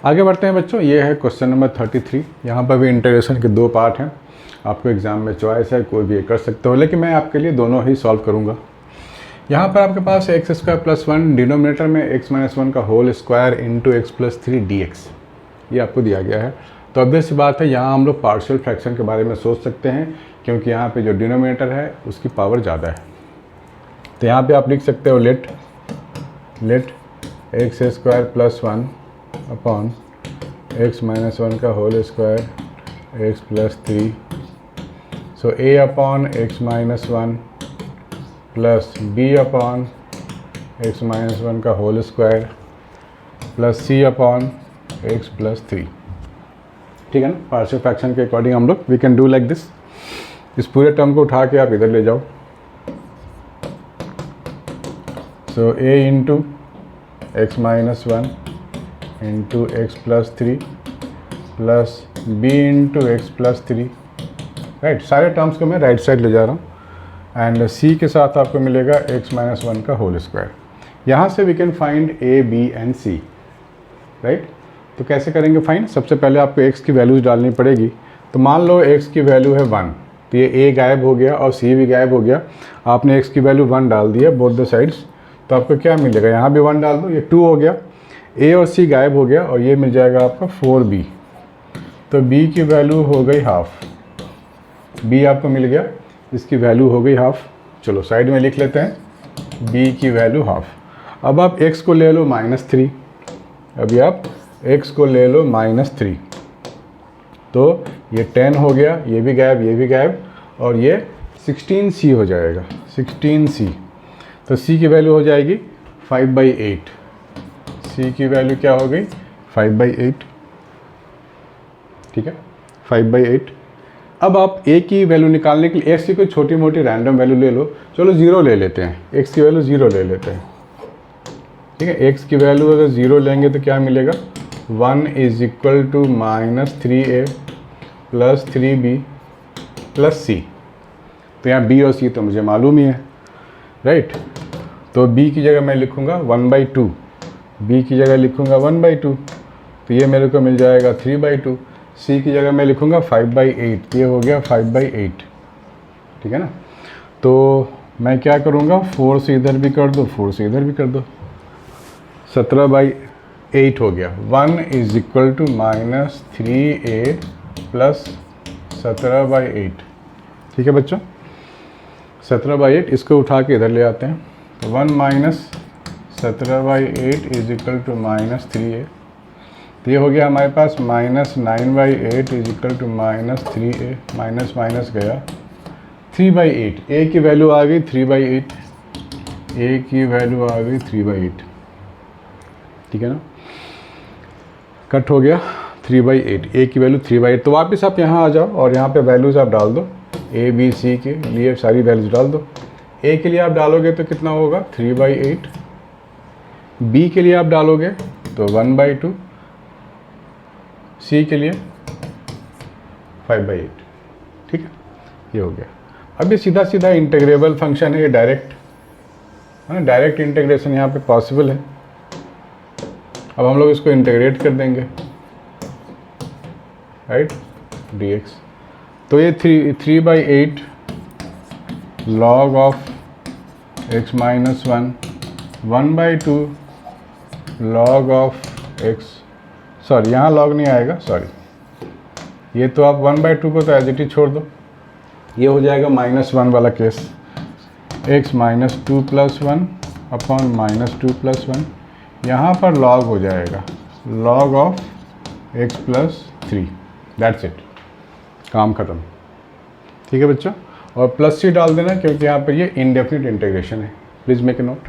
आगे बढ़ते हैं बच्चों। ये है क्वेश्चन नंबर 33। यहाँ पर भी इंटीग्रेशन के 2 पार्ट हैं। आपको एग्जाम में चॉइस है, कोई भी कर सकते हो, लेकिन मैं आपके लिए दोनों ही सॉल्व करूँगा। यहाँ पर आपके पास एक्स स्क्वायर प्लस 1 डिनोमिनेटर में एक्स माइनस 1 का whole square into x plus 3 D X, ये आपको दिया गया है। तो ऑब्वियस सी बात है, यहाँ हम लोग पार्शियल फ्रैक्शन के बारे में सोच सकते हैं, क्योंकि यहाँ पे जो डिनोमिनेटर है उसकी पावर ज़्यादा है। तो यहाँ पे आप लिख सकते हो let x square plus 1 upon x minus 1 का whole square x plus 3। So a upon x minus 1 plus b upon x minus 1 का whole square plus c upon x plus 3। ठीक है ना। पार्शियल फ्रैक्शन के अकॉर्डिंग हम लोग we can do like this. इस पूरे टर्म को उठा के आप इधर ले जाओ। So a into x minus 1 into x plus 3 plus b into x plus 3। Right, सारे टर्म्स को मैं राइट साइड ले जा रहा हूँ। एंड सी के साथ आपको मिलेगा एक्स माइनस 1 का होल स्क्वायर। यहाँ से we can find A B and C. Right, तो कैसे करेंगे फाइंड? सबसे पहले आपको x की वैल्यूज़ डालनी पड़ेगी। तो मान लो x की वैल्यू है 1, तो ये a गायब हो गया और c भी गायब हो गया। आपने x की वैल्यू 1 डाल दिया बोथ द साइड्स, तो आपको क्या मिलेगा? यहाँ भी 1 डाल दो, ये 2 हो गया। a और c गायब हो गया और ये मिल जाएगा आपका 4b। तो b की वैल्यू हो गई हाफ, b आपको मिल गया, इसकी वैल्यू हो गई हाफ। चलो साइड में लिख लेते हैं, b की वैल्यू हाफ। अब आप x को ले लो -3, अभी आप x को ले लो -3, तो ये 10 हो गया, ये भी गायब, ये भी गायब, और ये 16c हो जाएगा, 16c। तो c की वैल्यू हो जाएगी 5/8। c की वैल्यू क्या हो गई? 5/8। ठीक है, 5/8। अब आप a की वैल्यू निकालने के लिए x की कोई छोटी मोटी रैंडम वैल्यू ले लो। चलो 0 ले लेते हैं, x की वैल्यू 0 ले लेते हैं। ठीक है, x की वैल्यू अगर 0 लेंगे तो क्या मिलेगा? 1 is equal to -3a plus 3b plus c। तो यहाँ b और c तो मुझे मालूम ही है। राइट, तो b की जगह मैं लिखूँगा 1/2, b की जगह लिखूँगा 1/2, तो ये मेरे को मिल जाएगा 3/2। c की जगह मैं लिखूँगा 5/8, ये हो गया 5/8। ठीक है ना। तो मैं क्या करूँगा, 4 से इधर भी कर दो, 4 से इधर भी कर दो, 17/8 हो गया। 1 is equal to -3a plus 17/8। ठीक है बच्चों, 17/8 इसको उठा के इधर ले आते हैं। तो 1 minus 17/8 is equal to -3a। तो ये हो गया हमारे पास -9/8 is equal to -3a, minus minus गया 3/8। a की वैल्यू आ गई 3/8, a की वैल्यू आ गई 3/8। ठीक है ना, कट हो गया 3/8, a की वैल्यू 3/8। तो वापस आप यहाँ आ जाओ और यहाँ पे वैल्यूज़ आप डाल दो, a b c के लिए सारी वैल्यूज़ डाल दो। a के लिए आप डालोगे तो कितना होगा? 3/8। b के लिए आप डालोगे तो 1/2, c के लिए 5/8। ठीक है, ये हो गया। अब ये सीधा सीधा इंटीग्रेबल फंक्शन है, ये डायरेक्ट है ना, डायरेक्ट इंटीग्रेशन यहाँ पे पॉसिबल है। अब हम लोग इसको इंटीग्रेट कर देंगे, राइट, dx। तो ये 3/8 log of x minus 1, 1/2 log of x, sorry यहाँ log नहीं आएगा, सॉरी, ये तो आप 1/2 को तो एज इट इज छोड़ दो, ये हो जाएगा -1 वाला case, x minus 2 plus 1 upon -2 plus 1। यहाँ पर log हो जाएगा log of x plus 3। That's it, काम ख़त्म। ठीक है बच्चों, और प्लस c डाल देना क्योंकि यहाँ पर ये इनडेफिनिट इंटीग्रेशन है। Please make a note.